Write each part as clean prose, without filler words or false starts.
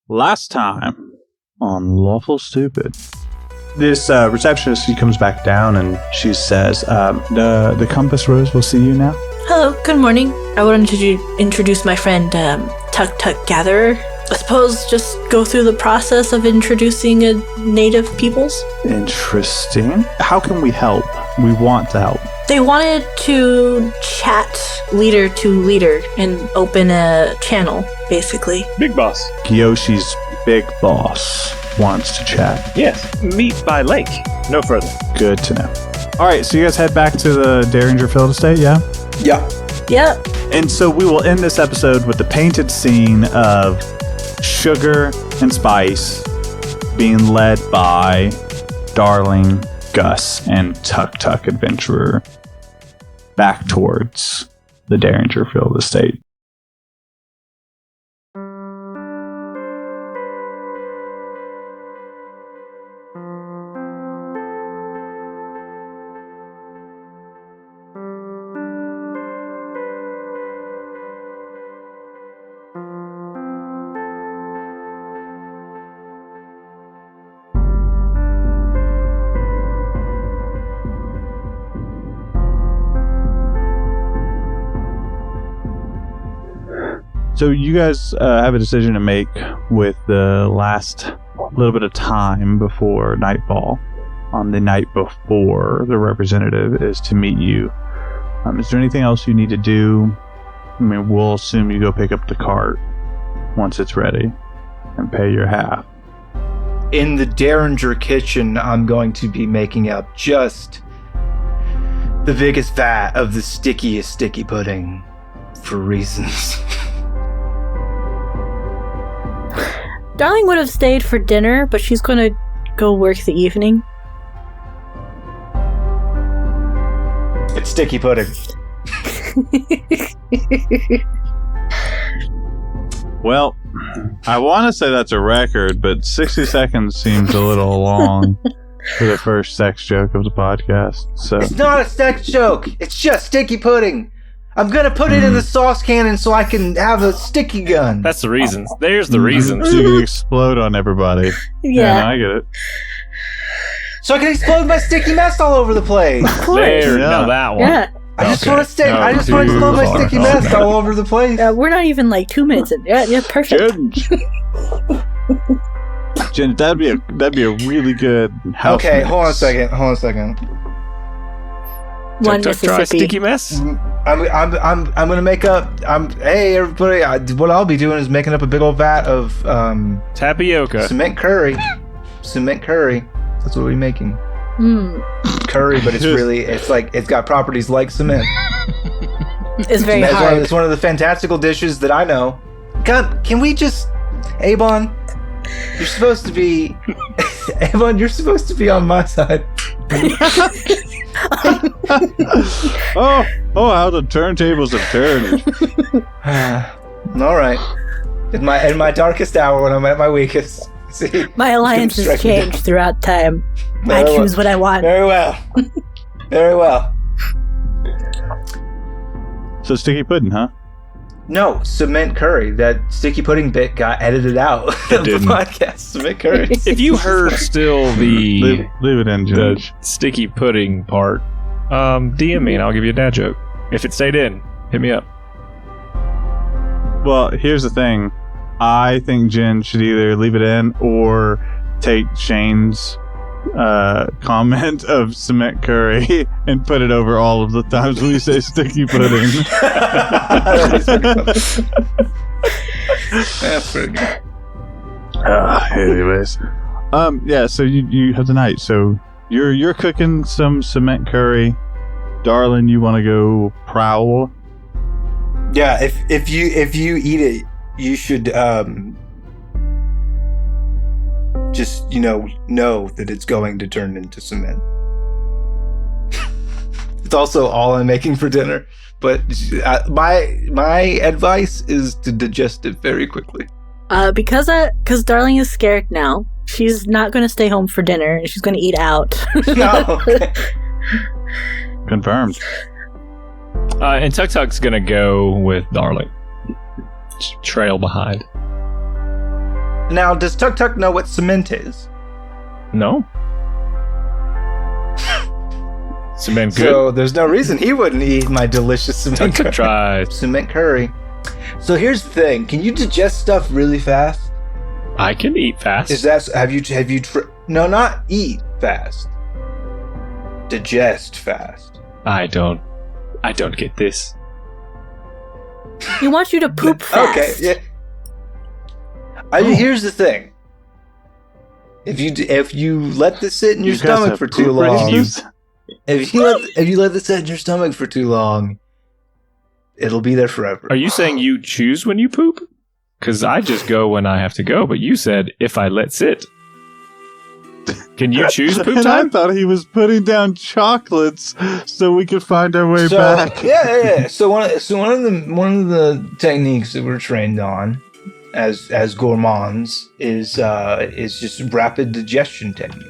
Last time on Lawful Stupid. This receptionist, she comes back down and she says, the Compass Rose will see you now. Hello, good morning. I wanted to introduce my friend, Tuk Tuk Gatherer. I suppose just go through the process of introducing a native peoples. Interesting. How can we help? We want to help. They wanted to chat leader to leader and open a channel, basically. Big boss. Kiyoshi's big boss wants to chat. Yes, meet by lake. No further. Good to know. All right, so you guys head back to the Derringer Fam estate, yeah? Yeah. Yep. And so we will end this episode with the painted scene of Sugar and Spice being led by Darling, Gus, and Tuk Tuk Adventurer back towards the Derringer Fam estate. So you guys have a decision to make with the last little bit of time before nightfall. On the night before, the representative is to meet you. Is there anything else you need to do? I mean, we'll assume you go pick up the cart once it's ready and pay your half. In the Derringer kitchen, I'm going to be making up just the biggest vat of the stickiest sticky pudding for reasons. Darling would have stayed for dinner, but she's going to go work the evening. It's sticky pudding. Well, I want to say that's a record, but 60 seconds seems a little long for the first sex joke of the podcast. So It's not a sex joke. It's just sticky pudding. I'm going to put it in the sauce cannon so I can have a sticky gun. That's the reason. There's the reason. So you can explode on everybody. Yeah. No, I get it. So I can explode my sticky mess all over the place. There, Yeah. now that one. Yeah. I just want to No, I just want to explode my sticky mess all over the place. We're not even like 2 minutes in. Yeah, perfect. Jen, that'd be a really good house Okay, mix. hold on a second. One Tuk Tuk try Mississippi. sticky mess. I'm gonna make up. Hey everybody! What I'll be doing is making up a big old vat of Tapioca. cement curry. Cement curry. That's what we're making. Curry, but it's got properties like cement. It's very It's hard. one of the fantastical dishes that I know. God, can we just, Avon? You're supposed to be, Avon. You're supposed to be on my side. Oh, how the turntables have turned. All right. In my darkest hour, when I'm at my weakest. See, My alliance has strike me down. changed throughout time. Very I well. choose what I want. Very well. Very well. So sticky pudding, huh? No, cement curry. That sticky pudding bit got edited out of the didn't. podcast. Cement curry. If you heard still the Leave it in, Judge. sticky pudding part, DM me and I'll give you a dad joke. If it stayed in, hit me up. Well, here's the thing. I think Jen should either leave it in or take Shane's comment of cement curry and put it over all of the times we say sticky pudding. That's pretty good. Anyways, yeah. So you have the night. So you're cooking some cement curry, darling. You want to go prowl? Yeah, if you eat it, you should just know that it's going to turn into cement. It's also all I'm making for dinner, but my advice is to digest it very quickly. Because Darling is scared now. She's not going to stay home for dinner. She's going to eat out. No. Confirmed. And Tuk Tuk's gonna go with Darling. Just trail behind. Now, does Tuk Tuk know what cement is? No. Cement good. So there's no reason he wouldn't eat my delicious cement Tuk Tuk curry. try. Cement curry. So here's the thing: can you digest stuff really fast? I can eat fast. Is that no, not eat fast. Digest fast. I don't get this. He wants you to poop fast. Okay, yeah. Here's the thing: if you let this sit in your You guys stomach have for too poop long, races? if you let this sit in your stomach for too long, it'll be there forever. Are you saying you choose when you poop? Because I just go when I have to go, but you said if I let sit. Can you choose poop And I time? thought he was putting down chocolates so we could find our way back. Yeah. So one of the techniques that we're trained on as gourmands is just rapid digestion techniques.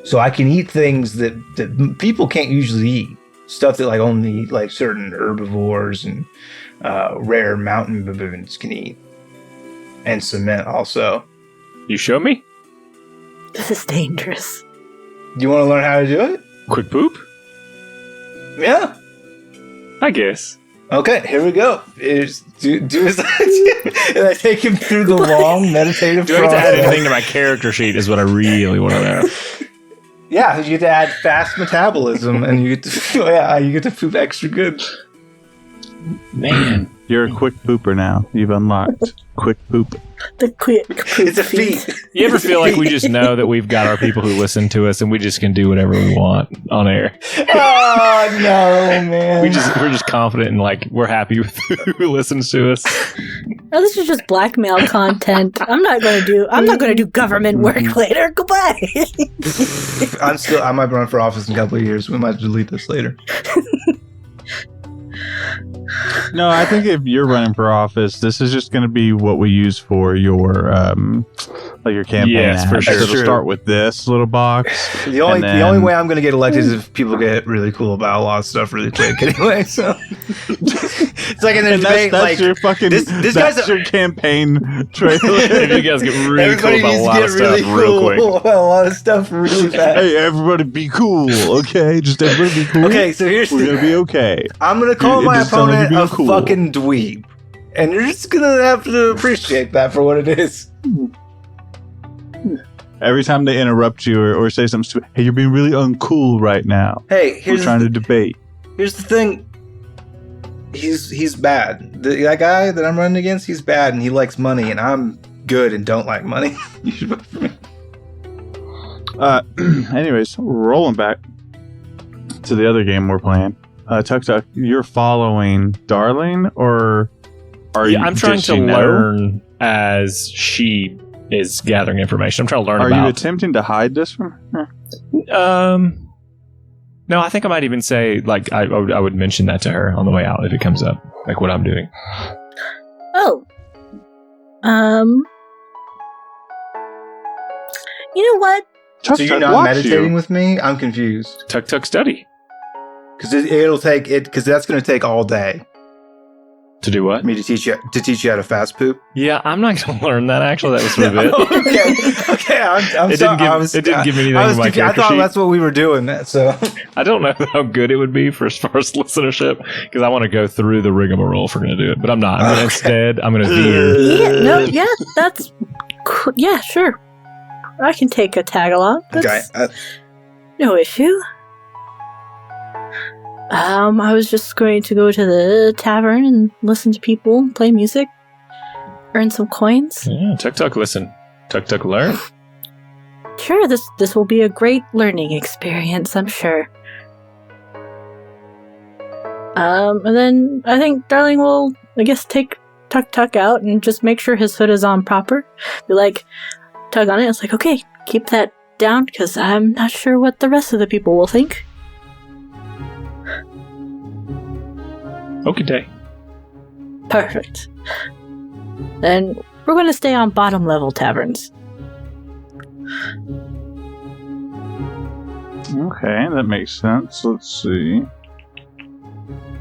So I can eat things that people can't usually eat. Stuff that only certain herbivores and rare mountain baboons can eat. And cement also. You show me? This is dangerous. Do you want to learn how to do it? Quick poop? Yeah. I guess. Okay, here we go. Do as and I take him through the long meditative Do I get to process. add anything to my character sheet is what I really want to know. Yeah, you get to add fast metabolism, and you get to poop extra good. Man. You're a quick pooper now. You've unlocked quick poop. The quick poop It's a feat. You ever feel like we just know that we've got our people who listen to us and we just can do whatever we want on air? Oh no, man! We're just confident and we're happy with who listens to us. Oh, this is just blackmail content. I'm not gonna do government work later. Goodbye. I might run for office in a couple of years. We might delete this later. No, I think if you're running for office, this is just going to be what we use for your your campaign. Yes, for ads. sure. So it'll True. start with this little box. The only and the only then- way I'm going to get elected is if people get really cool about a lot of stuff really quick. Anyway, so it's like in the And debate, that's your fucking. this that's guy's your campaign trailer. If you guys get really cool everybody about a needs lot to of get stuff really real cool quick. about a lot of stuff really fast. Hey, everybody, be cool, okay? Just everybody be cool. Okay, so here's we're the gonna be okay. I'm gonna call It my just sounds like opponent you're a being cool. fucking dweeb, and you're just gonna have to appreciate that for what it is. Every time they interrupt you or say something stupid, hey, you're being really uncool right now. Hey, We're here's trying to debate. here's the thing. He's bad. That guy that I'm running against, he's bad, and he likes money, and I'm good and don't like money. You should vote for me. Anyways, rolling back to the other game we're playing. Tuk Tuk, you're following Darling, or are you? I'm trying does to she know? learn as she is gathering information. I'm trying to learn Are you about. attempting to hide this from her? No, I think I might even say I would mention that to her on the way out if it comes up, like what I'm doing. Oh. You know what? Tuk So you're Tuk, not watch meditating you. with me? I'm confused. Tuk Tuk study Because it'll take it. Because that's going to take all day to do what? for me to teach you how to fast poop. Yeah, I'm not going to learn that. Actually, that was for a bit. okay. I'm It sorry. didn't give me anything I in was my confused. I character thought sheet. that's what we were doing. So I don't know how good it would be for as far as listenership because I want to go through the rigmarole if we're going to do it. But I'm not. I'm going to veer. Yeah, no, yeah, that's cool. Yeah, sure. I can take a tag along. That's okay. no issue. I was just going to go to the tavern and listen to people play music, earn some coins. Yeah, Tuk Tuk listen. Tuk Tuk learn. Sure, this will be a great learning experience, I'm sure. And then I think Darling will, I guess, take Tuk Tuk out and just make sure his hood is on proper. Be like, tug on it. It's like, okay, keep that down because I'm not sure what the rest of the people will think. Okay, day. Perfect. Then we're going to stay on bottom level taverns. Okay, that makes sense. Let's see.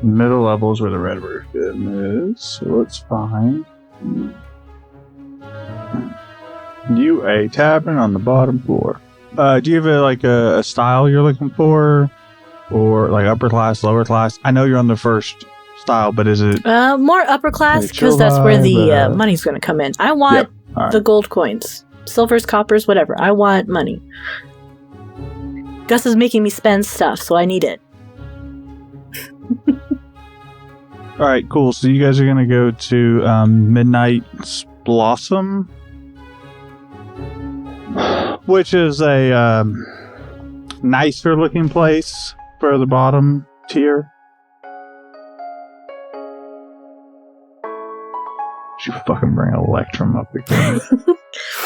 Middle level is where the red roof is, so let's find. You a tavern on the bottom floor. Do you have a style you're looking for? Or like upper class, lower class? I know you're on the first style, but is it... more upper class, Like chill because that's where the vibe, money's going to come in. I want all right. the gold coins. Silvers, coppers, whatever. I want money. Gus is making me spend stuff, so I need it. All right, cool. So you guys are going to go to Midnight's Blossom, which is a nicer looking place for the bottom tier. You fucking bring Electrum up again.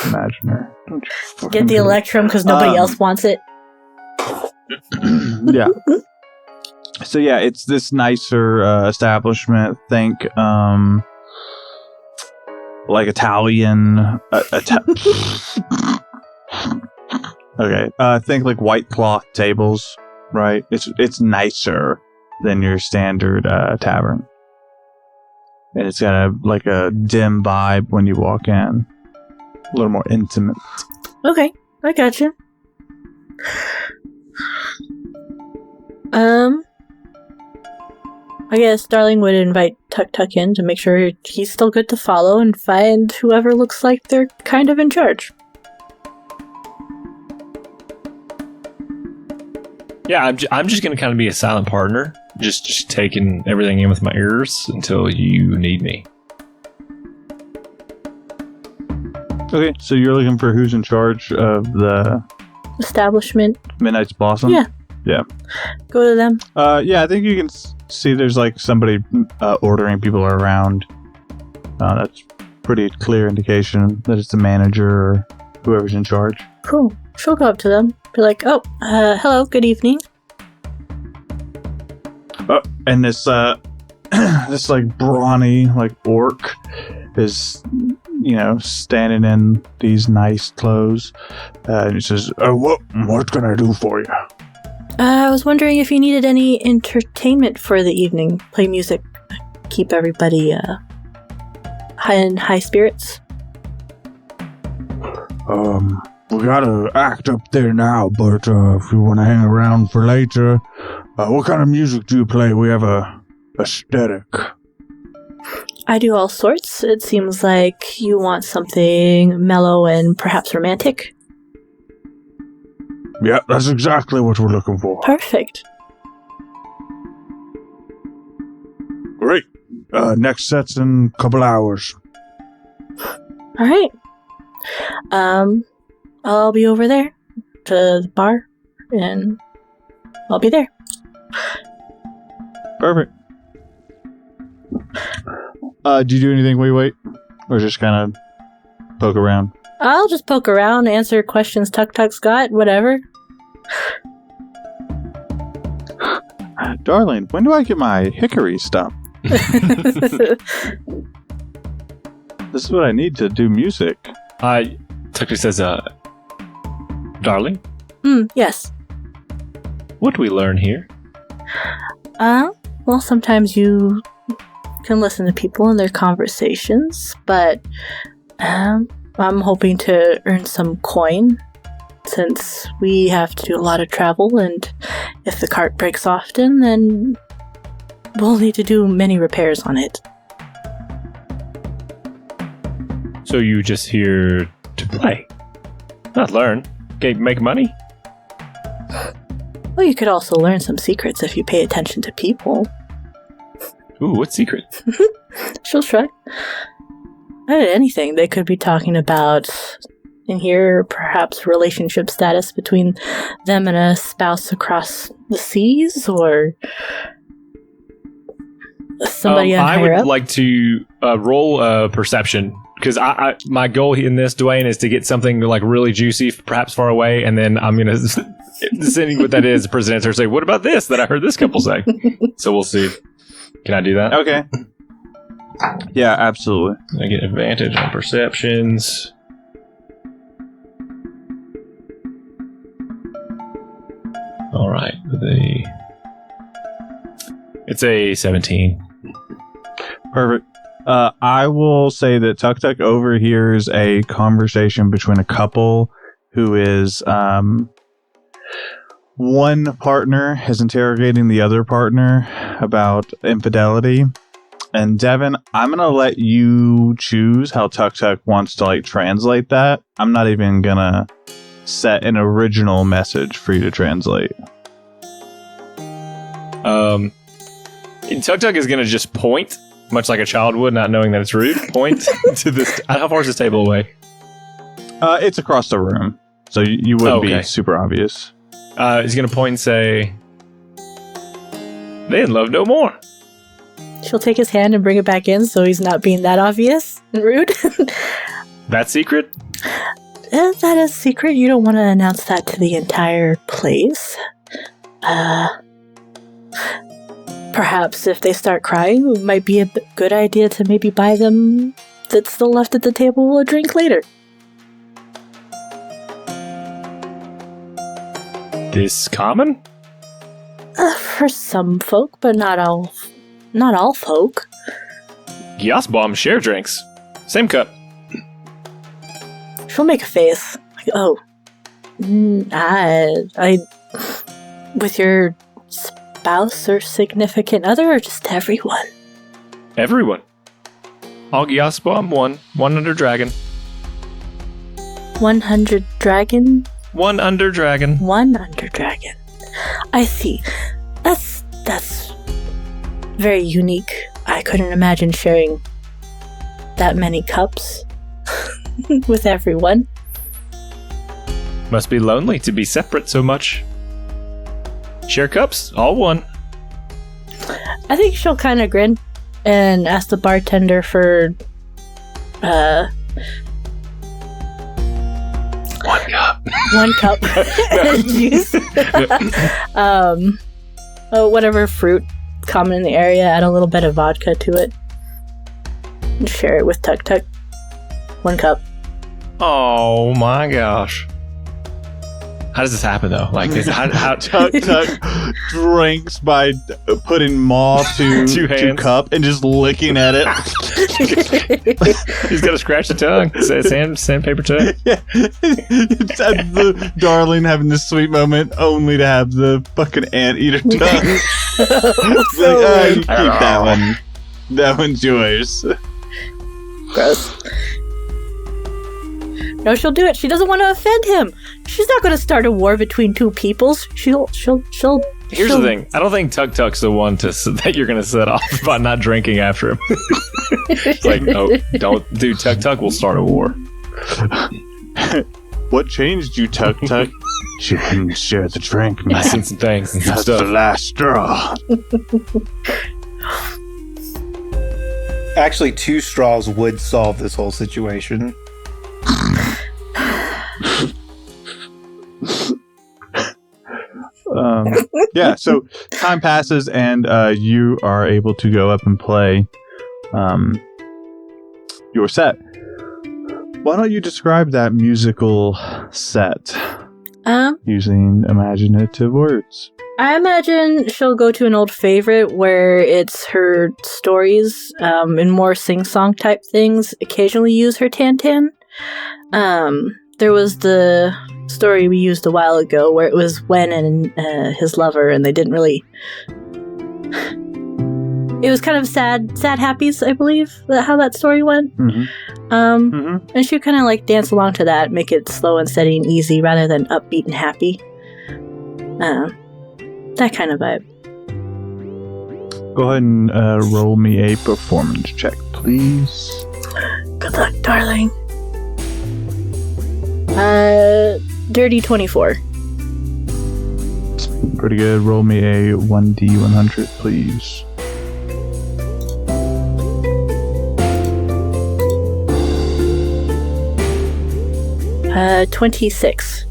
Imagine her. Don't you fucking Get the do it. Electrum because nobody else wants it. Yeah. So yeah, it's this nicer establishment. Think like Italian. Okay. Think like white cloth tables. Right. It's nicer than your standard tavern, and it's got a dim vibe when you walk in. A little more intimate. Okay, I gotcha. I guess Darling would invite Tuk Tuk in to make sure he's still good to follow and find whoever looks like they're kind of in charge. Yeah, I'm just going to kind of be a silent partner, just taking everything in with my ears until you need me. Okay, so you're looking for who's in charge of the Establishment. Midnight's Blossom? Yeah. Yeah. Go to them. Yeah, I think you can see there's somebody ordering people around. That's pretty clear indication that it's the manager or whoever's in charge. Cool. She'll go up to them. Be like, oh, hello, good evening. Oh, and this this brawny orc is standing in these nice clothes, and he says, what can I do for you? I was wondering if you needed any entertainment for the evening. Play music, keep everybody in high spirits. We got an act up there now, but if you want to hang around for later, what kind of music do you play? We have a aesthetic. I do all sorts. It seems like you want something mellow and perhaps romantic. Yeah, that's exactly what we're looking for. Perfect. Great. Next set's in a couple hours. All right. I'll be over there to the bar, and I'll be there. Perfect. Do you do anything while you wait? Or just kind of poke around? I'll just poke around, answer questions Tuk Tuk's got, whatever. Darling, when do I get my hickory stump? This is what I need to do music. Tucker says, darling, Yes. what do we learn here? Well, sometimes you can listen to people and their conversations, but I'm hoping to earn some coin since we have to do a lot of travel, and if the cart breaks often, then we'll need to do many repairs on it. So you just here to play, not learn. Okay, make money? Well, you could also learn some secrets if you pay attention to people. Ooh, what secret? She'll shrug. Anything. They could be talking about, in here, perhaps relationship status between them and a spouse across the seas, or somebody I higher would up. like to roll perception, because my goal in this, Dwayne, is to get something really juicy, perhaps far away, and then I'm going to, depending what that is, present or say, what about this that I heard this couple say? So we'll see. Can I do that? Okay. Yeah, absolutely. I get advantage on perceptions. All right. It's a 17. Perfect. I will say that Tuk Tuk overhears a conversation between a couple who is one partner is interrogating the other partner about infidelity. And Devin, I'm going to let you choose how Tuk Tuk wants to like translate that. I'm not even going to set an original message for you to translate. Tuk Tuk is going to just point, much like a child would, not knowing that it's rude. Point to this. How far is this table away? It's across the room, so you wouldn't be super obvious. He's going to point and say, "They in love no more." She'll take his hand and bring it back in so he's not being that obvious and rude. That secret? That is secret. You don't want to announce that to the entire place. Perhaps if they start crying, it might be a good idea to maybe buy them that's still left at the table a drink later. This common? For some folk, but not all folk. Yas bombs share drinks. Same cup. She'll make a face. Like, oh. I with your spouse or significant other, or just everyone? Everyone. I'll Yas bomb one under dragon. 100 dragon? One under dragon. One under dragon. I see. That's very unique. I couldn't imagine sharing that many cups with everyone. Must be lonely to be separate so much. Share cups, all one. I think she'll kind of grin and ask the bartender for one cup. One cup juice. Whatever fruit common in the area, add a little bit of vodka to it. And share it with Tuk Tuk. 1 cup. Oh my gosh. How does this happen though? Like, how Tuk Tuk drinks by putting maw to cup and just licking at it. He's got to scratch the tongue. Sandpaper tongue. Yeah. It's the darling having this sweet moment only to have the fucking anteater tongue. You keep that one. That one's yours. Gross. No, she'll do it. She doesn't want to offend him. She's not going to start a war between two peoples. She'll. Here's the thing. I don't think Tuk Tuk's the one that you're going to set off by not drinking after him. It's like, oh, don't do Tuk Tuk. We'll start a war. What changed you, Tuk Tuk? She didn't share the drink, man. I seen some things and some That's stuff. the last straw. Actually, 2 straws would solve this whole situation. Yeah, so time passes and you are able to go up and play your set. Why don't you describe that musical set using imaginative words? I imagine she'll go to an old favorite where it's her stories and more sing-song type things occasionally use her tan-tan. There was the story we used a while ago where it was Wen and his lover, and they didn't really... It was kind of sad happies, I believe, how that story went. Mm-hmm. And she kind of like dance along to that, make it slow and steady and easy rather than upbeat and happy. That kind of vibe. Go ahead and roll me a performance check, please. Good luck, darling. Dirty 24. Pretty good. Roll me a 1d100, please. Uh, 26.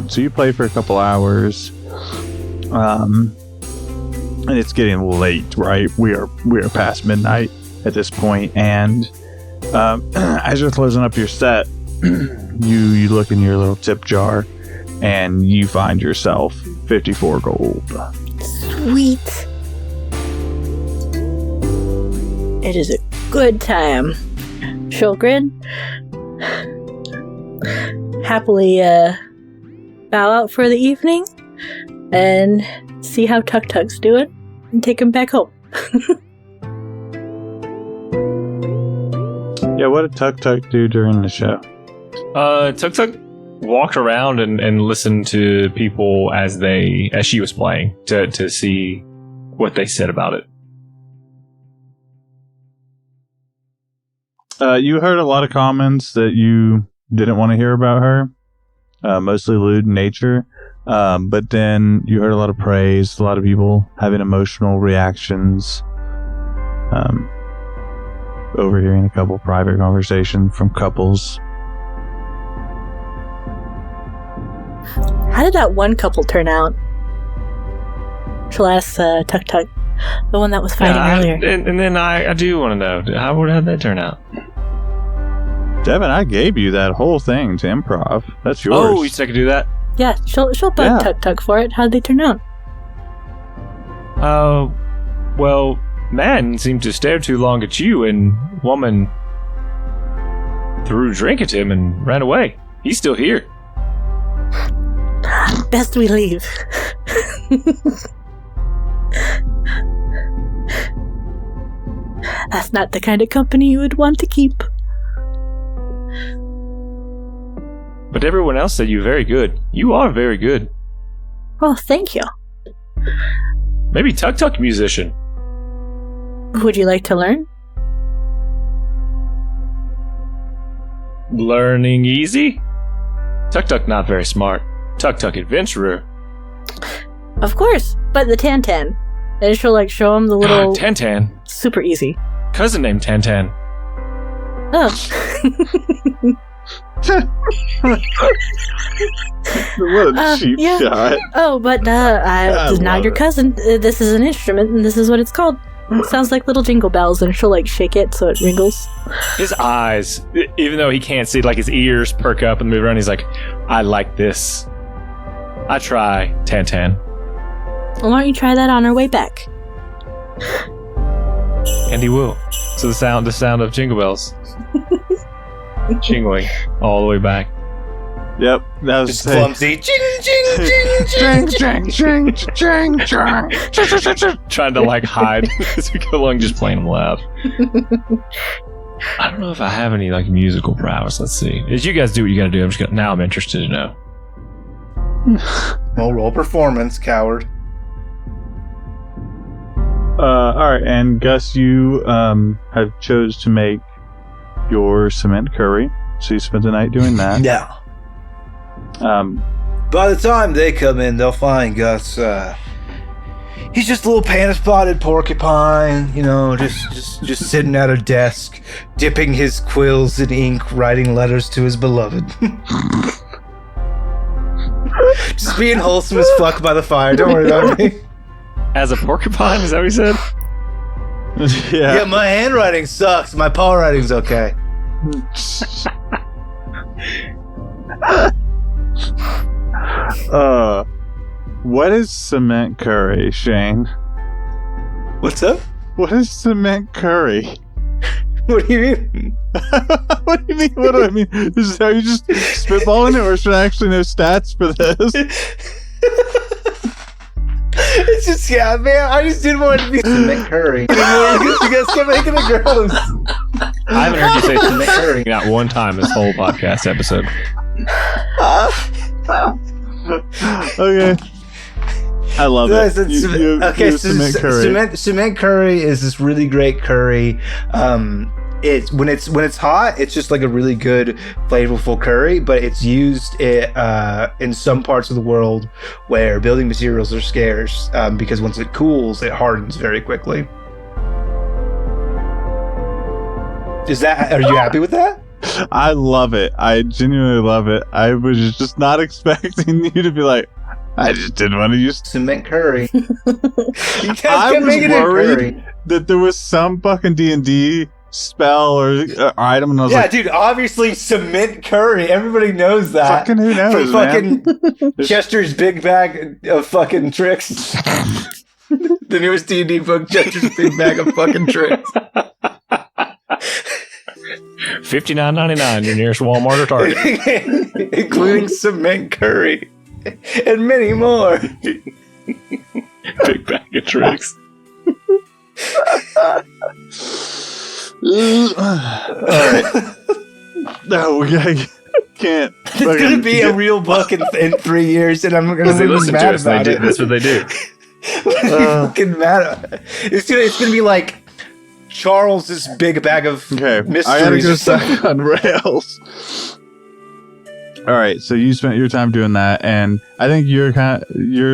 So you play for a couple hours, and it's getting late, right? We are past midnight at this point, and as you're closing up your set, you look in your little tip jar, and you find yourself 54 gold. Sweet. It is a good time. She'll grin. Happily bow out for the evening and see how Tuk Tuk's doing and take him back home. Yeah, what did Tuk Tuk do during the show? Tuk Tuk walked around and listened to people as she was playing to see what they said about it. You heard a lot of comments that you didn't want to hear about her, mostly lewd in nature. But then you heard a lot of praise, a lot of people having emotional reactions. Overhearing a couple private conversations from couples. How did that one couple turn out? She'll ask Tuk Tuk, the one that was fighting earlier. And then I do want to know, how'd that turn out? Devin, I gave you that whole thing to improv. That's yours. Oh, you said I could do that? Yeah, she'll bug Tuk Tuk for it. How'd they turn out? Well, man seemed to stare too long at you, and woman threw a drink at him and ran away. He's still here. Best we leave. That's not the kind of company you would want to keep. But everyone else said you're very good. You are very good. Oh, thank you. Maybe Tuk Tuk musician. Would you like to learn? Learning easy? Tuk Tuk not very smart. Tuk Tuk adventurer. Of course, but the Tantan. And she'll show him the little... Tantan. Super easy. Cousin named Tantan. Oh. What a cheap shot. Oh, but this is not your cousin. This is an instrument, and this is what it's called. It sounds like little jingle bells, and she'll shake it so it wrinkles. His eyes, even though he can't see, his ears perk up and move around. He's like, I like this. I try, Tantan. Well, why don't you try that on our way back? And he will. So the sound of jingle bells. Jingling all the way back. Yep, that was just clumsy. Ching, ching, ching, ching, ching, ching, ching, ching. Trying to hide as we go along, just playing them loud. I don't know if I have any musical prowess. Let's see. As you guys do what you gotta do, now I'm interested to know. Well, roll performance, coward. Alright, and Gus, you have chose to make your cement curry, so you spent the night doing that. Yeah. By the time they come in, they'll find Gus. He's just a little pan-spotted porcupine, just sitting at a desk, dipping his quills in ink, writing letters to his beloved. Just being wholesome as fuck by the fire. Don't worry about me. As a porcupine, is that what he said? Yeah, my handwriting sucks. My paw writing's okay. What is cement curry, Shane? What's up? What is cement curry? What do you mean? What do you mean? What do I mean? Are you just spitballing it, or should I actually know stats for this? It's just, man, I just didn't want it to be cement curry. You guys kept making it gross. I haven't heard you say cement curry not one time this whole podcast episode. Okay. I love it. Cement curry is this really great curry. It's when it's hot, it's just a really good, flavorful curry. But it's used in some parts of the world where building materials are scarce because once it cools, it hardens very quickly. Are you happy with that? I love it. I genuinely love it. I was just not expecting you to be like, I just didn't want to use cement curry. You guys I kept was making it worried curry. that there was some fucking D&D spell or item, and I was like, dude, obviously cement curry. Everybody knows that. Fucking who knows, From fucking Chester's Big Bag of Fucking Tricks. The newest D&D book, Chester's Big Bag of Fucking Tricks. $59.99, your nearest Walmart or Target. Including cement curry and many more. Big bag of tricks. Alright. No, we can't. It's going to be a real book in 3 years, and I'm going to They be listen to mad us. They about do. it. That's what they do. Fucking mad. It's gonna be like Charles's big bag of Okay, mysteries. I gotta go or something. stuck on rails. All right, so you spent your time doing that, and I think you're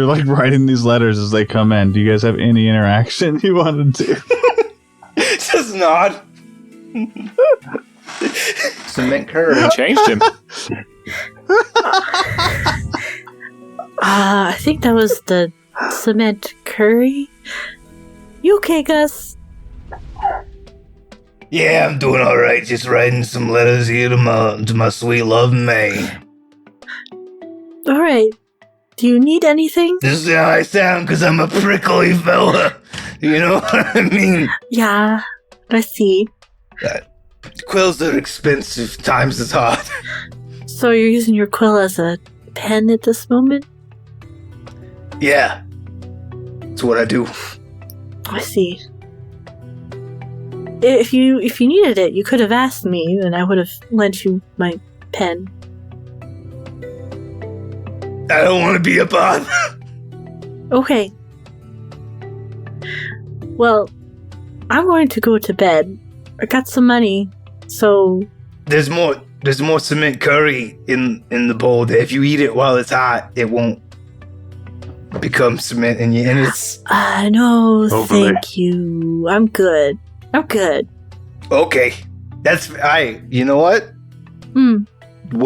like writing these letters as they come in. Do you guys have any interaction you wanted to? Just nod. Cement curry. We changed him. I think that was the cement curry. You okay, Gus? Yeah, I'm doing all right. Just writing some letters here to my sweet love, May. All right. Do you need anything? This is how I sound because I'm a prickly fella. You know what I mean? Yeah, I see. Quills are expensive. Times is hard. So you're using your quill as a pen at this moment? Yeah, that's what I do. I see. If you needed it, you could have asked me, and I would have lent you my pen. I don't want to be a bother. Okay. Well, I'm going to go to bed. I got some money, so There's more cement curry in the bowl. That if you eat it while it's hot, it won't become cement and it's no, Hopefully. thank you. I'm good. okay. That's you know what?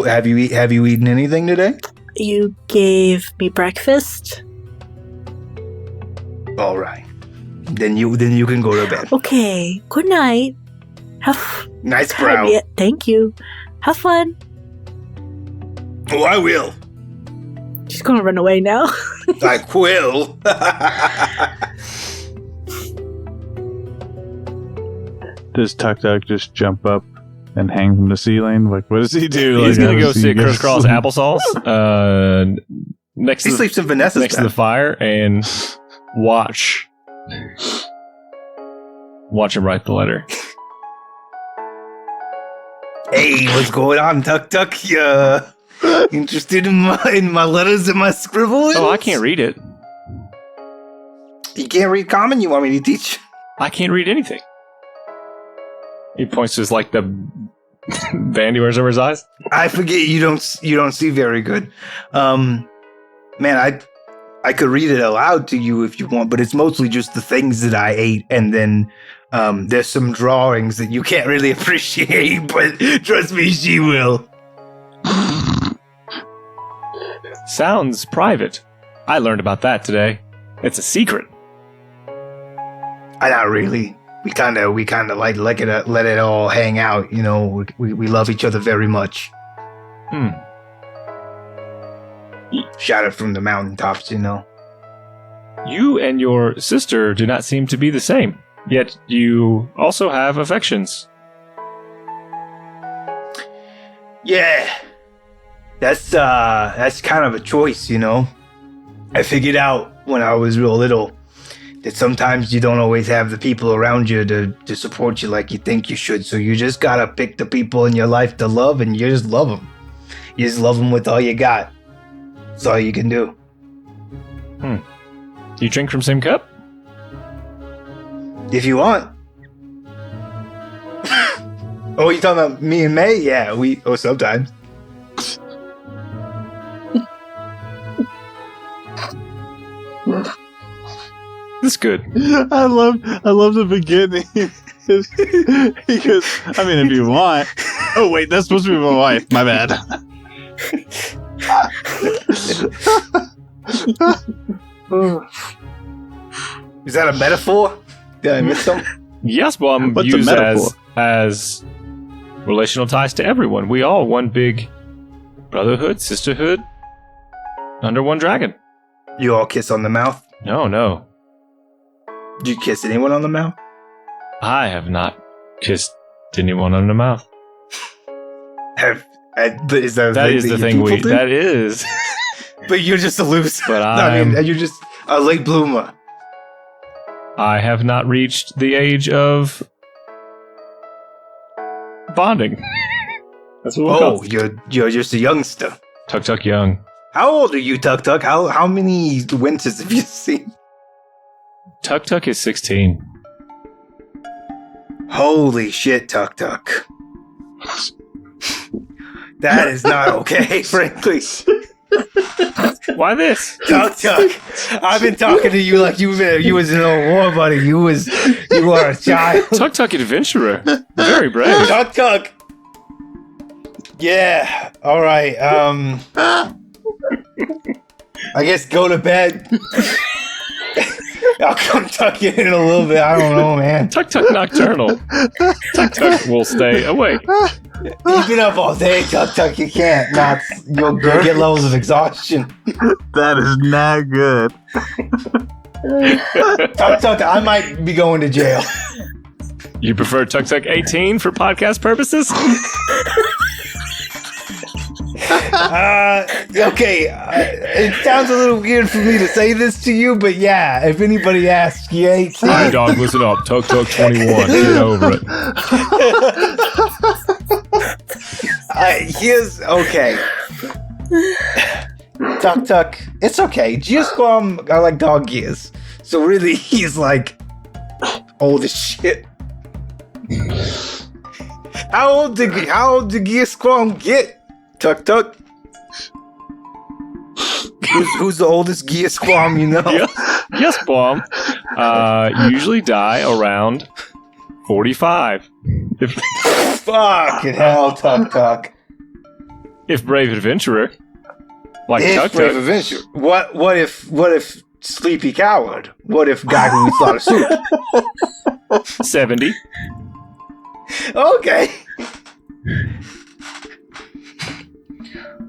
Have you eaten anything today? You gave me breakfast. All right. Then you can go to bed. Okay. Good night. Have Nice brow. Yeah, thank you. Have fun. Oh, I will. She's gonna run away now. I will. Does Tuk Tuk just jump up and hang from the ceiling? Like, what does he do? He's Like, gonna how go does he sit go to crisscross sleep? applesauce next He to sleeps in Vanessa's next to bed. the fire and watch him write the letter. Hey, what's going on, Tuk Tuk? Interested in my letters and my scribbles? Oh, I can't read it. You can't read common? You want me to teach? I can't read anything. He points to his, like, the band he wears over his eyes. I forget you don't see very good. Man, I could read it aloud to you if you want, but it's mostly just the things that I ate, and then there's some drawings that you can't really appreciate, but trust me, she will. Sounds private. I learned about that today. It's a secret. Not really. We kind of like let it all hang out. You know, we love each other very much. Shout it from the mountaintops, you know. You and your sister do not seem to be the same, yet you also have affections. Yeah, that's kind of a choice, you know. I figured out when I was real little that sometimes you don't always have the people around you to support you like you think you should. So you just gotta pick the people in your life to love, and you just love them. You just love them with all you got. That's all you can do. You drink from same cup? If you want. Oh, you talking about me and May? Yeah, sometimes. That's good. I love the beginning. He goes, I mean, if you want. Oh wait, that's supposed to be my wife. My bad. Is that a metaphor? Did I miss something? Yes, well, I'm What's a used metaphor? as relational ties to everyone. We all one big brotherhood, sisterhood, under one dragon. You all kiss on the mouth? No. Did you kiss anyone on the mouth? I have not kissed Didn't even want it in the mouth. Is that That is the thing we. do? That is. But you're just a loser. But I mean, you're just a late bloomer. I have not reached the age of bonding. That's what we'll call it. You're just a youngster. Tuk Tuk Young. How old are you, Tuk Tuk? How many winters have you seen? Tuk Tuk is 16. Holy shit, Tuk Tuk. That is not okay, frankly. Why this? Tuk Tuk, I've been talking to you like you was in a war, buddy. You are a child. Tuk Tuk adventurer. Very brave. Tuk Tuk. Yeah. All right. I guess go to bed. I'll come tuck you in a little bit. I don't know, man. Tuk Tuk nocturnal. Tuk Tuk will stay awake. You've been up all day, Tuk Tuk. You can't. You'll get levels of exhaustion. That is not good. Tuk Tuk, I might be going to jail. You prefer Tuk Tuk 18 for podcast purposes? Okay. It sounds a little weird for me to say this to you, but yeah, if anybody asks, you ain't seen Hey, dog, listen up. Tuk Tuk 21. Get over it. Okay. Tuk Tuk, it's okay. Geosquam are like dog years. So really, he's like old as shit. How old did Geosquam get? Tuk Tuk? Who's the oldest Geosquam you know? Yes, Bomb. Usually die around 45. Fucking hell, Tuk Tuk. If brave adventurer, like Tuk Brave Tuk. adventure. What if sleepy coward? What if guy who eats a lot of soup? 70. Okay.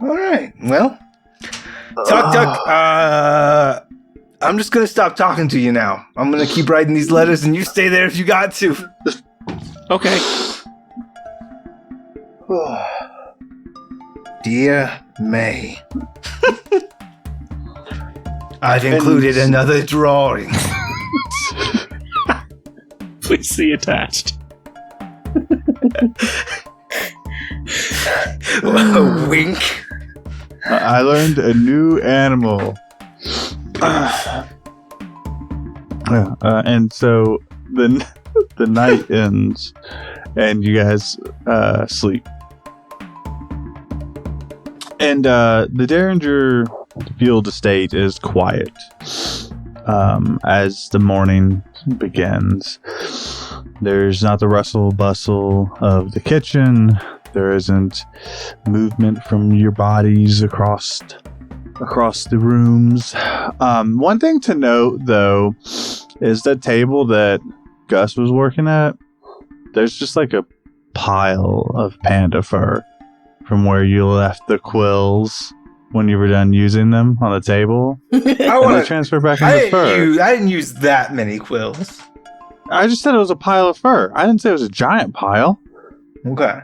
All right. Well, Tuk Tuk, I'm just gonna stop talking to you now. I'm gonna keep writing these letters, and you stay there if you got to. Okay. Dear May, I've included another drawing. Please see attached. Wink. I learned a new animal. And so the night ends, and you guys sleep. And the Derringer Field Estate is quiet as the morning begins. There's not the rustle bustle of the kitchen. There isn't movement from your bodies across the rooms. One thing to note, though, is the table that Gus was working at. There's just like a pile of panda fur from where you left the quills when you were done using them on the table. And they transfer back into fur. I didn't use that many quills. I just said it was a pile of fur. I didn't say it was a giant pile. Okay. A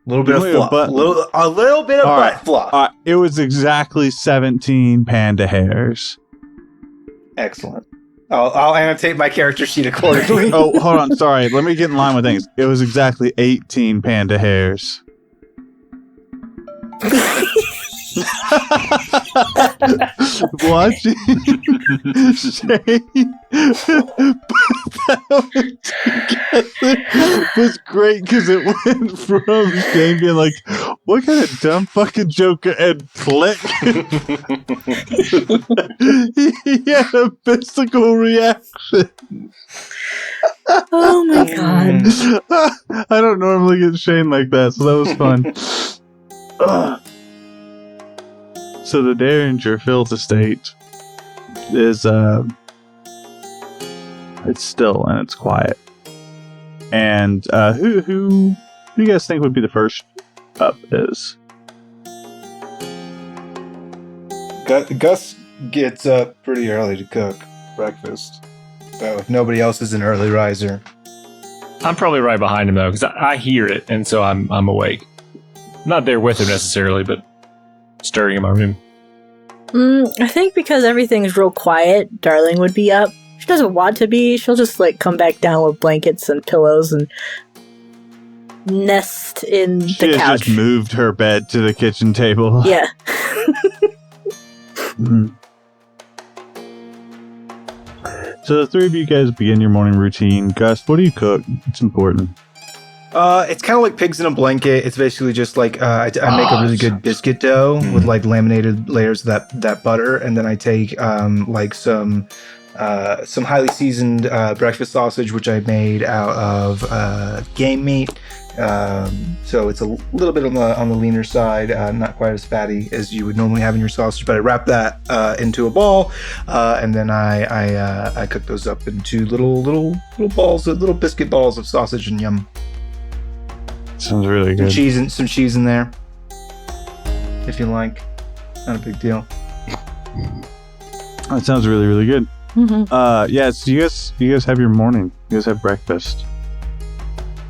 little bit of Wait, fluff. but- A little bit of All butt right. fluff. It was exactly 17 panda hairs. Excellent. I'll annotate my character sheet accordingly. Oh, hold on. Sorry. Let me get in line with things. It was exactly 18 panda hairs. Watching Shane put that together was great because it went from Shane being like, what kind of dumb fucking joke, and click. He had a physical reaction. Oh my god. I don't normally get Shane like that, so that was fun. So the Derringer Field Estate is it's still and it's quiet. And who do you guys think would be the first up is? Gus gets up pretty early to cook breakfast. So if nobody else is an early riser, I'm probably right behind him though, because I hear it, and so I'm awake. Not there with him necessarily, but stirring in my room. I think because everything's real quiet, Darling would be up. She doesn't want to be. She'll just like come back down with blankets and pillows and nest in the She has couch. just moved her bed to the kitchen table. Yeah. Mhm. So the three of you guys begin your morning routine. Gus, what do you cook? It's important. It's kind of like pigs in a blanket. It's basically just like I make a really good biscuit dough with like laminated layers of that butter, and then I take like some highly seasoned breakfast sausage, which I made out of game meat. So it's a little bit on the leaner side, not quite as fatty as you would normally have in your sausage. But I wrap that into a ball, and then I cook those up into little balls, little biscuit balls of sausage and yum. Sounds really good. Some cheese in there, if you like. Not a big deal. That sounds really, really good. Mm-hmm. Yeah, so you guys have your morning. You guys have breakfast.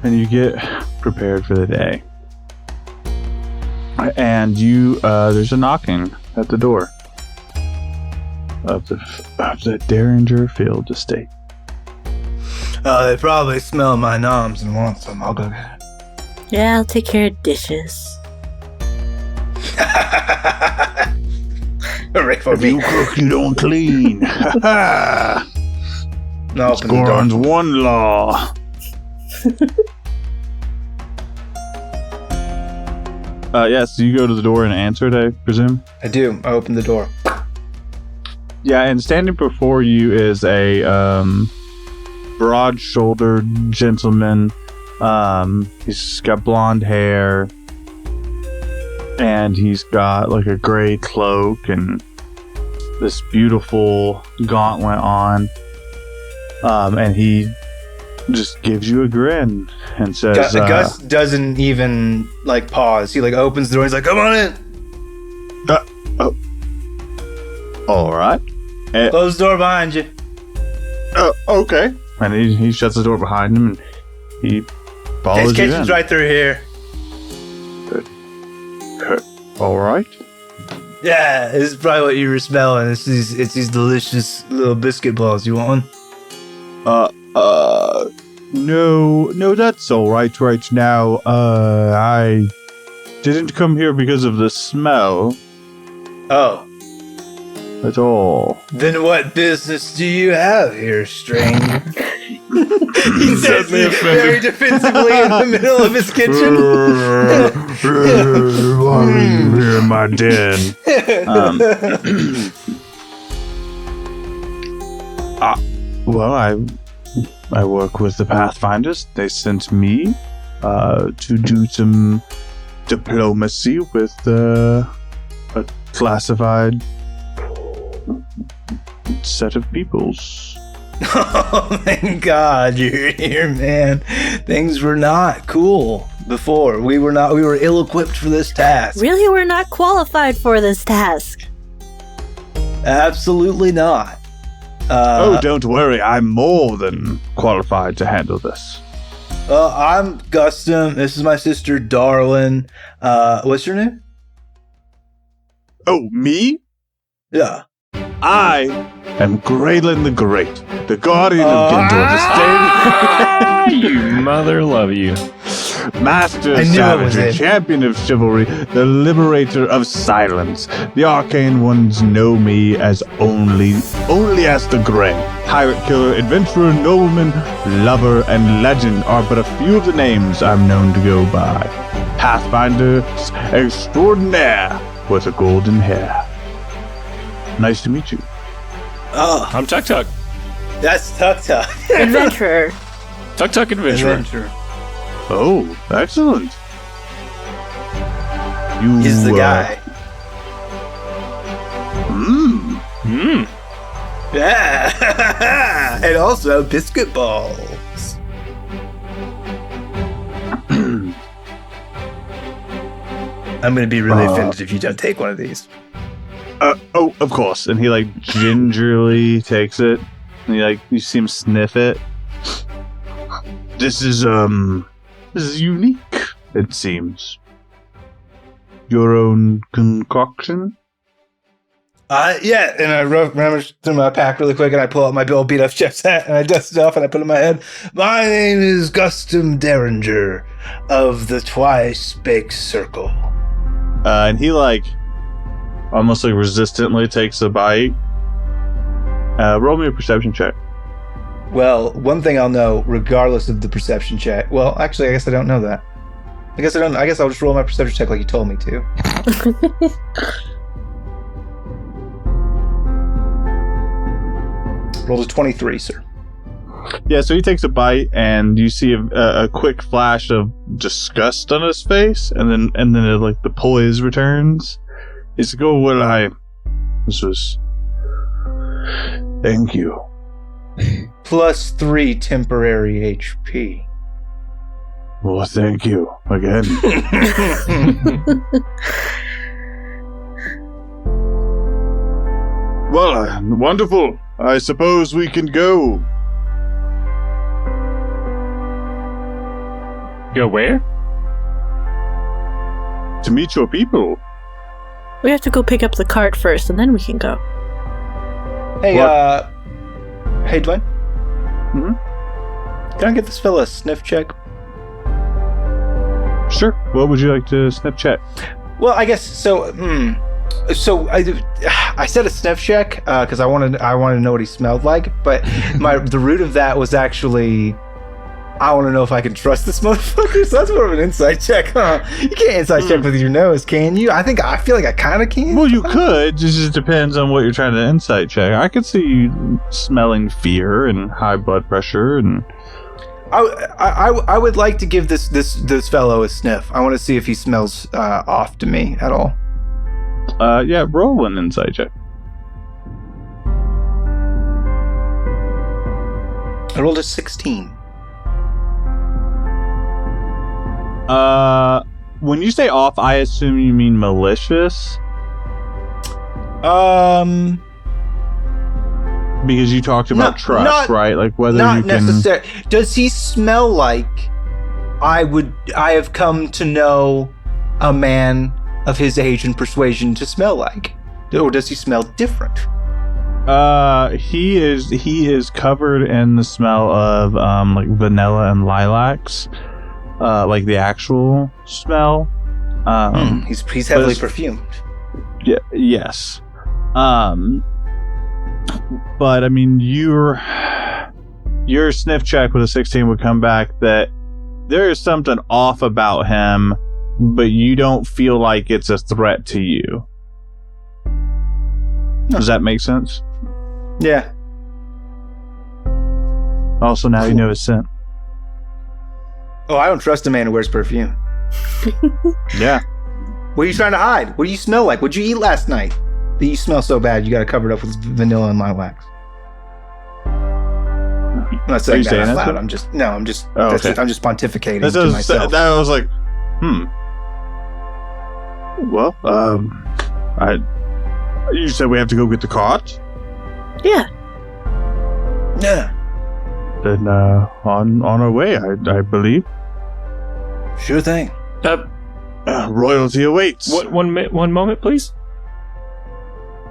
And you get prepared for the day. And there's a knocking at the door of the Derringer Field estate. They probably smell my noms and want some. I'll go get it. Yeah, I'll take care of dishes. Hooray for If me. you cook, you don't clean. Ha No, open the door. Goron's one law. So you go to the door and answer it, I presume? I do. I open the door. Yeah, and standing before you is a broad-shouldered gentleman. He's got blonde hair, and he's got like a gray cloak and this beautiful gauntlet on. And he just gives you a grin and says, Gus doesn't even like pause. He like opens the door. He's like, "Come on in." all right. Close the door behind you. Okay. And he shuts the door behind him and he follows His you kitchen's in. right through here. All right. Yeah, this is probably what you were smelling. It's these delicious little biscuit balls. You want one? No, that's all right now. I didn't come here because of the smell Oh, at all. then what business do you have here, stranger? He says very defensively in the middle of his kitchen. Why are you here in my den? Well, I work with the Pathfinders. They sent me to do some diplomacy with a classified set of peoples. Oh, thank God you're here, man. Things were not cool before. We were ill-equipped for this task. Really, we're not qualified for this task. Absolutely not. Don't worry. I'm more than qualified to handle this. I'm Gustum. This is my sister, Darlin. What's your name? Oh, me? Yeah. I am Graylin the Great, the guardian of Gindor, the You mother love you. master I of knew it was savagery, it. champion of chivalry, the liberator of silence. The arcane ones know me as only as the Grey. Pirate killer, adventurer, nobleman, lover, and legend are but a few of the names I'm known to go by. Pathfinder extraordinaire with a golden hair. Nice to meet you. Oh, I'm Tuk Tuk. that's Tuk Tuk. Adventurer. Tuk Tuk Adventurer. Adventure. Oh, excellent. He's the guy. Hmm. Yeah. And also biscuit balls. I'm gonna be really offended if you don't take one of these. Of course. And he like gingerly takes it. And you see him sniff it. This is unique, it seems. Your own concoction? Yeah, and I rummage through my pack really quick, and I pull out my Bill beat up chef's hat, and I dust it off, and I put it in my head. My name is Gustum Derringer of the Twice Baked Circle. And he almost resistantly takes a bite. Roll me a perception check. Well, one thing I'll know, regardless of the perception check. Well, actually, I guess I don't know that. I guess I'll just roll my perception check like you told me to. Rolled a 23, sir. Yeah, so he takes a bite, and you see a quick flash of disgust on his face, and then the poise returns. He's like, thank you. +3 temporary HP. Well, thank you again. Well, wonderful. I suppose we can go. Go where? To meet your people. We have to go pick up the cart first, and then we can go. Hey, hey, Dwayne. Mm-hmm. Can I give this fella a sniff check? Sure. What would you like to sniff check? Well, I guess so. So I said a sniff check because I wanted to know what he smelled like, but the root of that was actually I want to know if I can trust this motherfucker. So that's more of an insight check, huh? You can't insight check with your nose, can you? I feel like I kind of can. Well, you could. It just depends on what you're trying to insight check. I could see you smelling fear and high blood pressure, and I would like to give this fellow a sniff. I want to see if he smells off to me at all. Yeah, roll an insight check. I rolled a 16. When you say off, I assume you mean malicious. Because you talked about trust, right? Like whether not you can. necessarily. Does he smell like I have come to know a man of his age and persuasion to smell like, or does he smell different? He is covered in the smell of like vanilla and lilacs, like the actual smell. He's heavily perfumed. Yeah. Yes. But I mean, your sniff check with a 16 would come back that there is something off about him, but you don't feel like it's a threat to you. Does that make sense? Yeah. Also, now you know his scent. Oh, I don't trust a man who wears perfume. Yeah. What are you trying to hide? What do you smell like? What'd you eat last night? That you smell so bad you got to cover it up with vanilla and lilacs. I'm not saying that out loud. I'm just I'm just pontificating to myself. That was like, Well, you said we have to go get the cart? Yeah. Yeah. Then, on our way, I believe. Sure thing. Royalty awaits. One moment, please.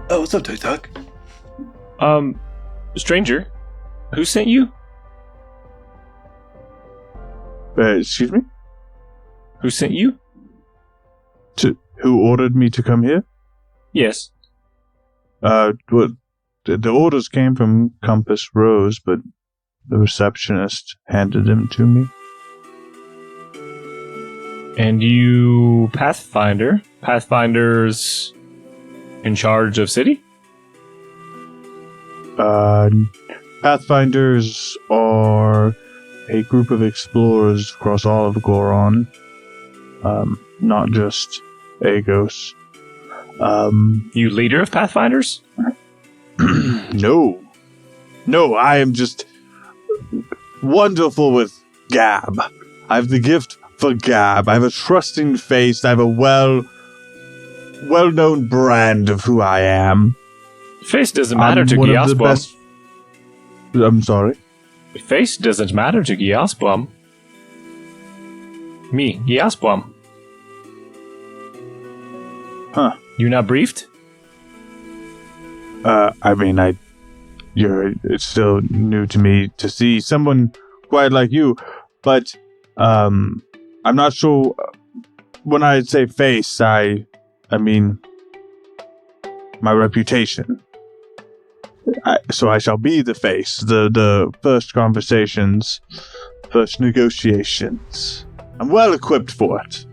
Oh, what's up, TikTok? Stranger, who sent you? Excuse me? Who sent you? Who ordered me to come here? Yes. Well, the orders came from Compass Rose, but the receptionist handed them to me. And you Pathfinder? Pathfinder's in charge of city? Pathfinders are a group of explorers across all of Goron. Not just Agos. You leader of Pathfinders? No, I am just wonderful with gab. I have the gift for gab. I have a trusting face. I have a well-known brand of who I am. Face doesn't matter to Gyaspo. I'm sorry? Face doesn't matter to Giasplum. Me, Giasplum. Huh. You not briefed? I mean, it's still new to me to see someone quite like you, but, I'm not sure. When I say face, I mean my reputation. So I shall be the face, the first conversations, first negotiations. I'm well equipped for it.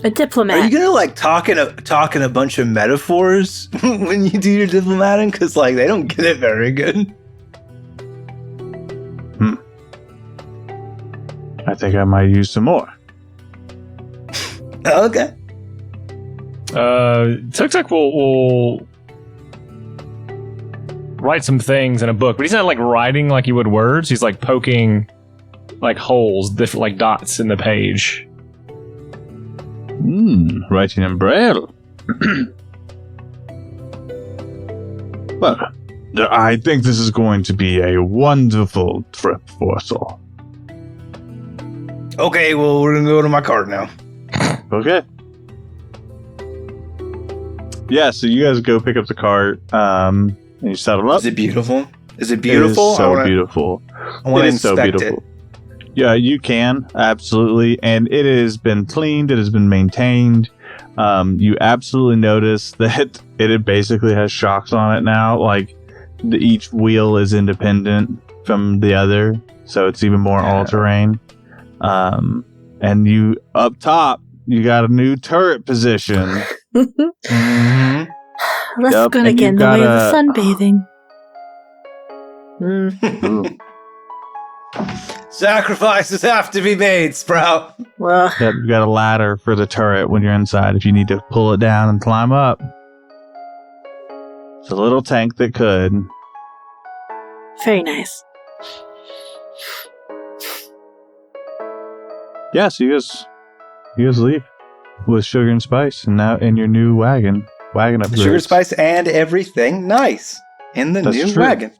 A diplomat. Are you gonna like talk in a bunch of metaphors when you do your diplomating? Because like they don't get it very good. I think I might use some more. Okay. Tuk Tuk will write some things in a book, but he's not like writing like he would words. He's like poking like holes, different like dots in the page. Writing in Braille. Well, I think this is going to be a wonderful trip for us all. Okay, well, we're gonna go to my cart now. Okay. Yeah, so you guys go pick up the cart, and you settle up. Is it beautiful? Is it beautiful? It is so beautiful. I want to It is so inspect beautiful. Yeah, you can, absolutely. And it has been cleaned, it has been maintained. You absolutely notice that it basically has shocks on it now. Like, each wheel is independent from the other, so it's even more all-terrain. And you, up top, you got a new turret position. Mm-hmm. Let's Yep, gonna and get in you've the way of got the sunbathing. Sacrifices have to be made, Sprout. Well, Yep, you got a ladder for the turret when you're inside if you need to pull it down and climb up. It's a little tank that could. very nice. Yeah, so you guys leave with sugar and spice, and now in your new wagon upgrades. Sugar, spice, and everything nice in the That's new true. wagon.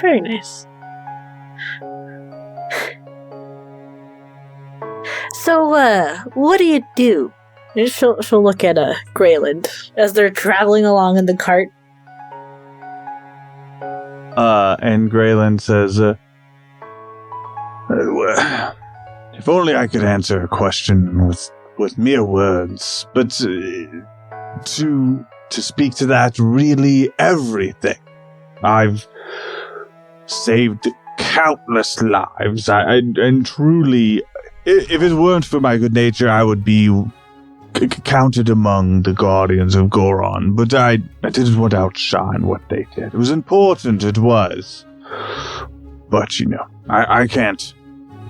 Very nice. So, what do you do? And she'll look at Grayland as they're traveling along in the cart. And Grayland says, if only I could answer a question with mere words, but to speak to that, really everything. I've saved countless lives. And truly, if it weren't for my good nature, I would be counted among the guardians of Goron. But I didn't want to outshine what they did. It was important, it was. But, I can't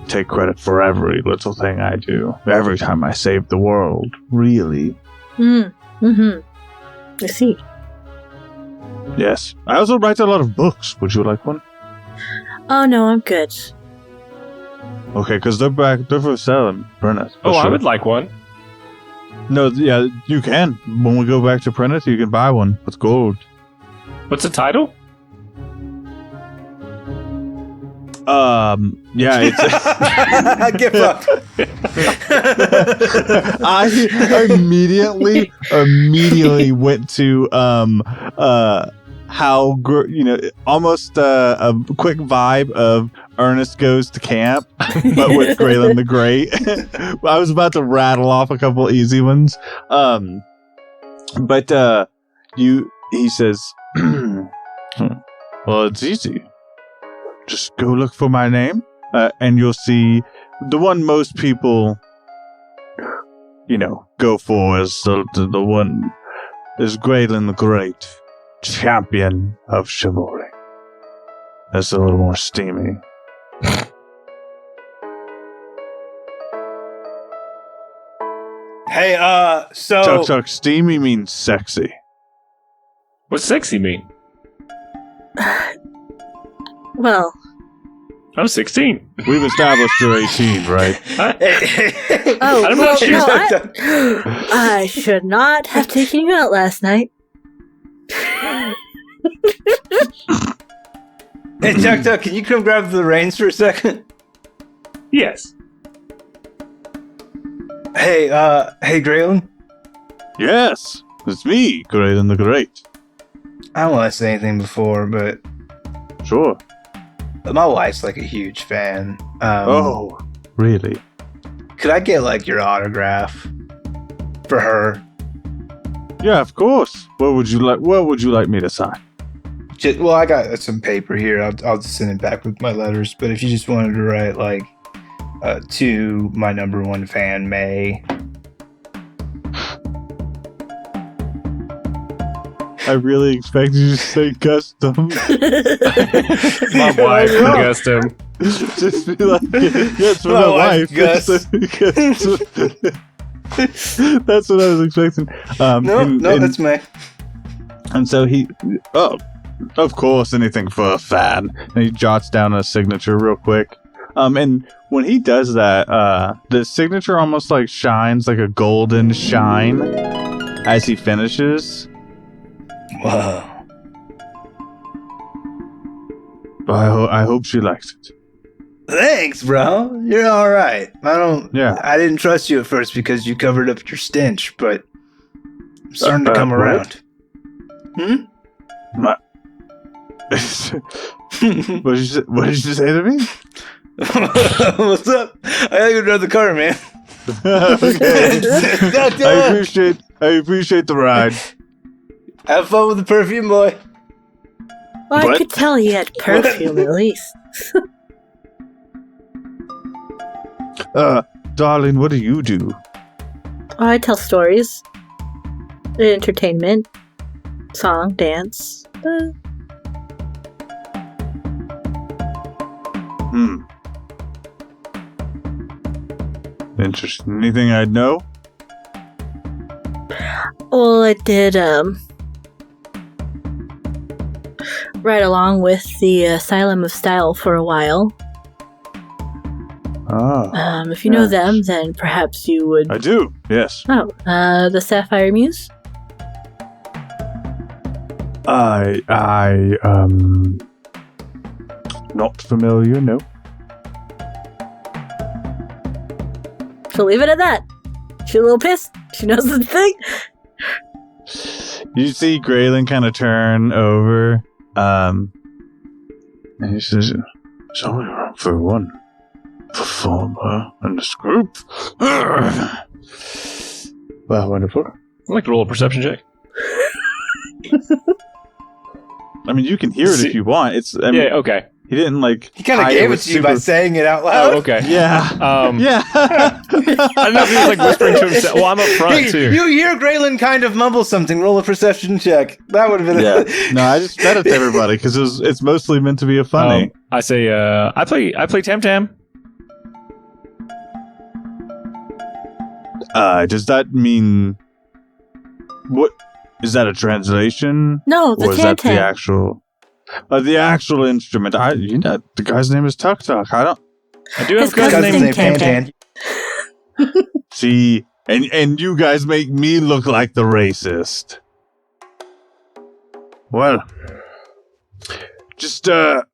take credit for every little thing I do. Every time I save the world, really. I see. Yes. I also write a lot of books. Would you like one? Oh no, I'm good. Okay, because they're for selling, Prentice. Oh, I would like one. No, yeah, you can. When we go back to Prentice, you can buy one with gold. What's the title? Yeah, it's... Give up. I immediately went to, how, almost a quick vibe of Ernest Goes to Camp, but with Grayland the Great. I was about to rattle off a couple easy ones. But he says, well, it's easy. Just go look for my name, and you'll see the one most people, go for is the one is Grayland the Great, champion of chivalry. That's a little more steamy. Hey, so... Chuck, steamy means sexy. What's sexy mean? Well, I'm 16. We've established you're 18, right? oh, I'm well, not sure. no, I should not have taken you out last night. Hey, Tuck Tuck, can you come grab the reins for a second? Yes. Hey, Graylin. Yes, it's me, Graydon the Great. I don't want to say anything before, but Sure. my wife's like a huge fan. Oh, really? Could I get like your autograph for her? Yeah, of course. What would you like me to sign? Well, I got some paper here. I'll just send it back with my letters. But if you just wanted to write like to my number one fan, May. I really expected you to say custom. My wife for custom. Just be like, yeah, it's for My my wife, wife. Gus. That's what I was expecting. No, that's May. And so of course, anything for a fan. And he jots down a signature real quick. And when he does that, the signature almost like shines like a golden shine as he finishes. Wow. I hope she likes it. Thanks, bro. You're all right. Yeah. I didn't trust you at first because you covered up your stench, but I'm starting to come what? around. What did you say to me? What's up? I gotta go drive the car, man. Okay. I appreciate the ride. Have fun with the perfume, boy. Well, I What? could tell he had perfume at least. Darling, what do you do? Oh, I tell stories. Entertainment. Song, dance. Interesting. Anything I'd know? Well, I did, ride along with the Asylum of Style for a while. If you know yes. them, then perhaps you would... I do, yes. Oh, the Sapphire Muse? Not familiar, no. She'll leave it at that. She's a little pissed. She knows the thing. You see Graylin kind of turn over, and he says, "There's only room for one performer in this group." Well, wonderful. I'd like to roll a perception check. I mean, you can hear it if you want. Yeah, okay. He didn't like. He kind of hide gave it with to you by saying it out loud. Oh, okay. Yeah. Yeah. I don't know if he was like whispering to himself. Well, I'm up front too. You hear Graylin kind of mumble something. Roll a perception check. That would have been. Yeah. No, I just said it to everybody because it's mostly meant to be a funny. I say, I play Tam Tam. Does that mean what? Is that a translation? No, the Or is that Tan-Tan. the actual instrument? The guy's name is Tuk Tuk. I do have His a cousin cousin's named named Tam-Tam. see, and you guys make me look like the racist. Well, just wake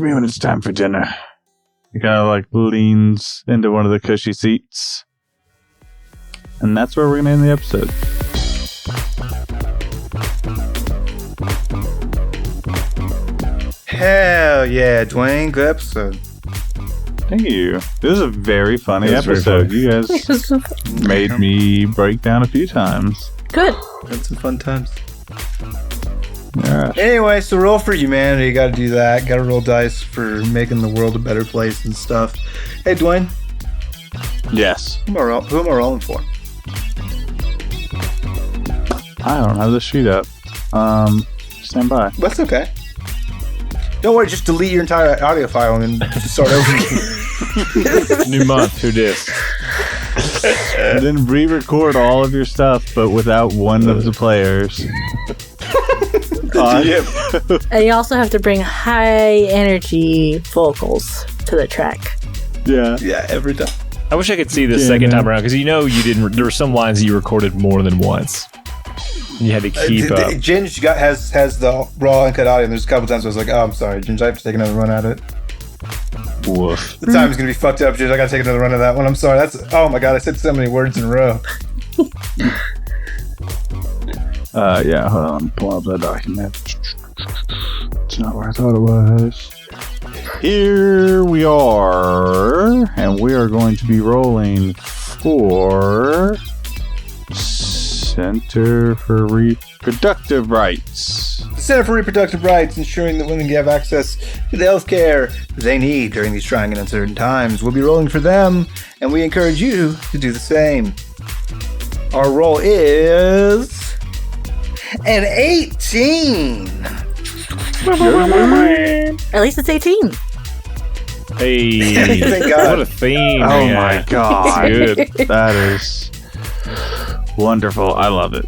me when it's time for dinner. He kind of like leans into one of the cushy seats, and that's where we're gonna end the episode. Hell yeah, Dwayne. Good episode. Thank you. This is a very funny It was very episode. funny. You guys made me break down a few times. Good. Had some fun times. Yeah. Anyway, so roll for humanity. Got to do that. Got to roll dice for making the world a better place and stuff. Hey, Dwayne. Yes. Who am I rolling for? I don't have the sheet up. Stand by. That's okay. Don't worry. Just delete your entire audio file and then just start over. New month. Who dis? And then re-record all of your stuff, but without one of the players. And you also have to bring high energy vocals to the track. Yeah. Yeah, every time. I wish I could see this Yeah, second man. time around because you didn't. There were some lines that you recorded more than once. You had to keep up. Ginge has the raw uncut audio, and there's a couple times I was like, oh, I'm sorry, Ginge, I have to take another run at it. Woof. The time's gonna be fucked up, Ginge. I gotta take another run at that one. I'm sorry. Oh my god, I said so many words in a row. Yeah, hold on. Pull up that document. It's not where I thought it was. Here we are, and we are going to be rolling for Center for Reproductive Rights. The Center for Reproductive Rights, ensuring that women have access to the health care they need during these trying and uncertain times. We'll be rolling for them, and we encourage you to do the same. Our roll is an 18. At least it's 18. Hey, Thank God. what a theme! Oh man. my god. Good. That is wonderful. I love it.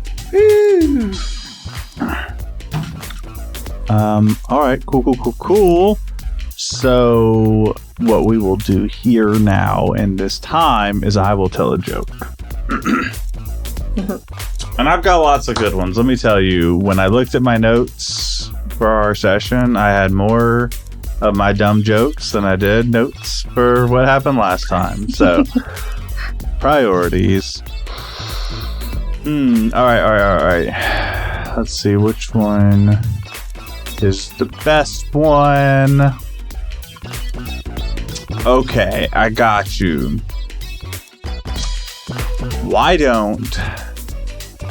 All right. Cool. So what we will do here now and this time is I will tell a joke. And I've got lots of good ones. Let me tell you, when I looked at my notes for our session, I had more of my dumb jokes than I did notes for what happened last time. So, priorities. All right. Let's see which one is the best one. Okay, I got you. Why don't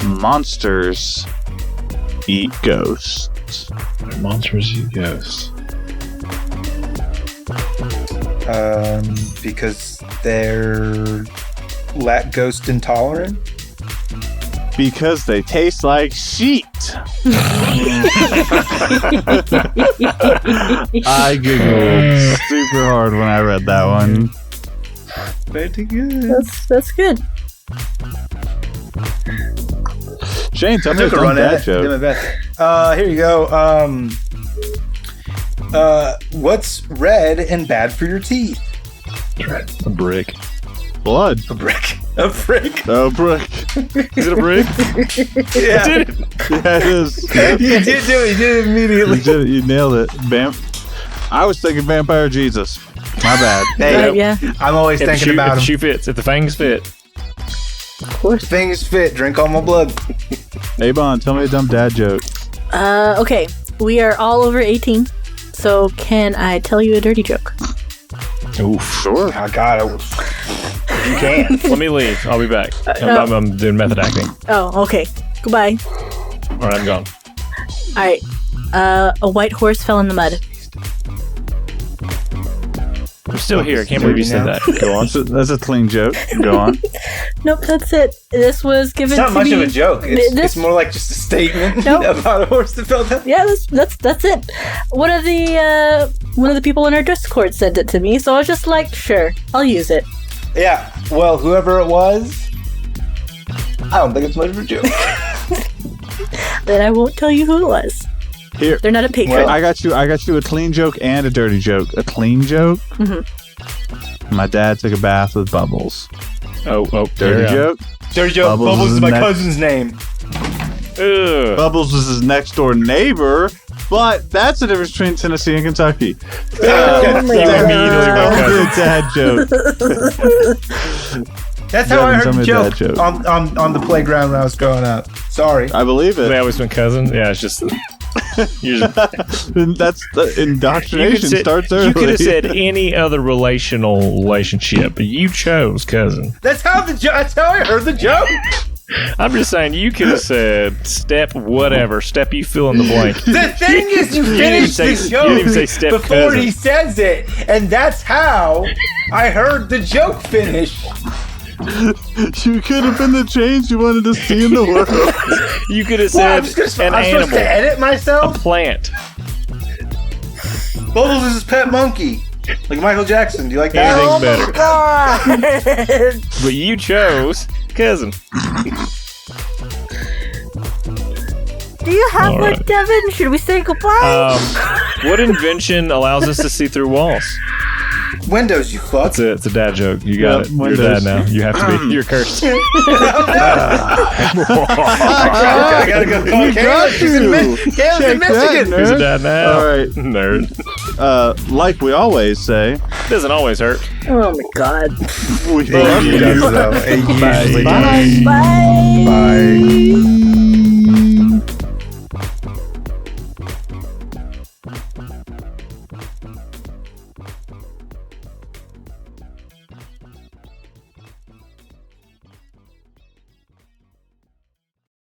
monsters eat ghosts? Monsters eat ghosts. Because they're ghost intolerant. Because they taste like sheet. I giggled super hard when I read that one. Pretty good. That's good. Shane, tell me Took a a run dad at it. joke. Did my best. Here you go. What's red and bad for your teeth? A brick. Blood. A brick. A brick. Oh, brick. Is it a brick? Yeah. Did it? Yeah, it is. You did do it. You did it immediately. You did it. You nailed it. I was thinking Vampire Jesus. My bad. Hey, Yeah, I'm always If the thinking shoe, about if the him. shoe fits, if the fangs fit. of course. Things fit. Drink all my blood. Avon, tell me a dumb dad joke. Okay. We are all over 18. So can I tell you a dirty joke? Oof. Sure. Oh, God. You can. Let me leave. I'll be back. I'm doing method acting. Oh, okay. Goodbye. All right, I'm gone. All right. A white horse fell in the mud. I'm still here. I can't believe you said that. Go on. That's a clean joke. Go on. Nope, that's it. This was given It's not to much me. of a joke. It's This- more like just a statement Nope. about a horse that fell down. Yeah, that's it. One of the people in our Discord sent it to me, so I was just like, sure, I'll use it. Yeah. Well, whoever it was, I don't think it's much of a joke. Then I won't tell you who it was. Here. They're not a patron. Well, I got you a clean joke and a dirty joke. A clean joke? My dad took a bath with Bubbles. Oh, Dirty yeah. joke? Dirty joke. Bubbles Bubbles is is my next. cousin's name. Ugh. Bubbles was his next door neighbor, but that's the difference between Tennessee and Kentucky. Oh my Immediately God. went Good dad joke. That's how I Devin, heard tell the me a joke, dad joke. on the playground when I was growing up. Sorry. I believe They it. always been cousin. Yeah, it's just. You're just That's the indoctrination starts early. You could have said any other relationship, but you chose cousin. That's how I heard the joke. I'm just saying you could have said step whatever, step you fill in the blank. The thing is, you didn't finish say- the you joke didn't even say step before cousin. he says it, and that's how I heard the joke finish. You could have been the change you wanted to see in the world. You could have Well, said I'm an supposed animal, to edit a myself. plant, Bubbles is his pet monkey, like Michael Jackson. Do you like that? anything better. But you chose cousin. Do you have All one, right. Devin? Should we say goodbye? What invention allows us to see through walls? Windows, you fuck. That's it. It's a dad joke. You got Yeah, it. You're windows. dad now. You have to be. You're cursed. I gotta go call Caleb. She's in Michigan. Who's a dad now? All right. Nerd. Like we always say, Doesn't always hurt. Oh my god. we love you. It usually does. Bye.